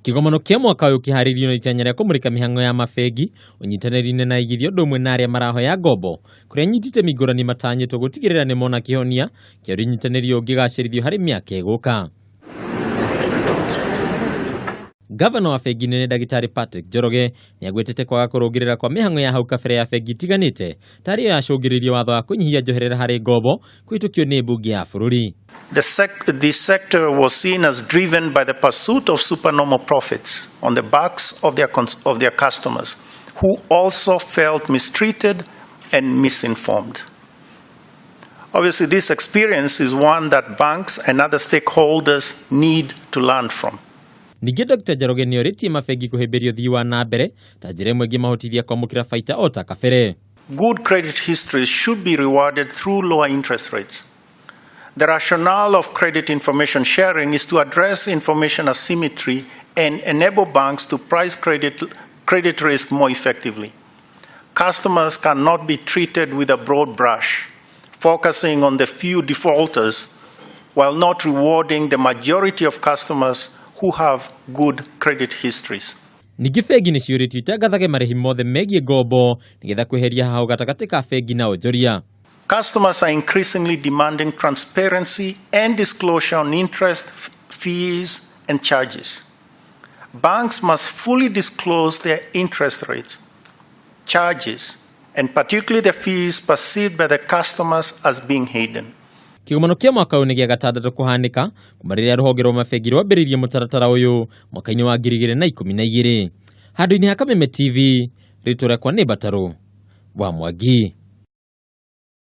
Kigomano kia mwaka uyu kihariirio na itanya ria kumurika mihango ya mabengi unyitanĩri-inĩ na uigithia ũndũ ũmwe na aria marahoya ngombo kuria anyitĩte mĩngũrani matanyĩtwo gũtigĩrĩra nĩ mona kĩhonia kĩa ũnyitanĩri ũngĩ gacĩrithio harĩ mĩaka ĩgũka. Ngavana wa bengi nene Ndagĩtarĩ Patrick Njoroge nĩagwetete kwaga kũrũngĩrĩra kwa mĩhango ya hau kabere ya bengi itiganĩte tarĩ yo yacũngĩrĩirie watho wa kũnyihia njoherera harĩ ngombo kũhĩtũkio nĩ mbunge ya bũrũri. The sector was seen as driven by the pursuit of supernormal profits on the backs of their customers, who also felt mistreated and misinformed. Obviously, this experience is one that banks and other stakeholders need to learn from. Ningĩ Dr. Njoroge nĩorĩtie mabengi kũhĩmbĩria ũthii wa na mbere ta njĩra ĩmwe ĩngĩmahotithia kwamũkĩra baita o ta kabere. Good credit histories should be rewarded through lower interest rates. The rationale of credit information sharing is to address information asymmetry and enable banks to price credit risk more effectively. Customers cannot be treated with a broad brush, focusing on the few defaulters while not rewarding the majority of customers who have good credit histories. Ningĩ bengi nĩ ciũrĩtio itangathage marĩhi mothe megiĩ ngombo nĩgetha kweheria hau gatagati ka bengi na onjoria. Customers are increasingly demanding transparency and disclosure on interest, fees, and charges. Banks must fully disclose their interest rates, charges, and particularly the fees perceived by the customers as being hidden. Kigomano kia mwaka uyu nĩ gĩa gatandatu kũhanĩka kuma rĩrĩa rũhonge rwa mabengi rwambĩrĩirie mũtaratara ũyũ mwaka-inĩ wa 2012. Handũ-inĩ ha Kameme TV, rĩtwa rĩakwa nĩ Mbataru wa Mwangi.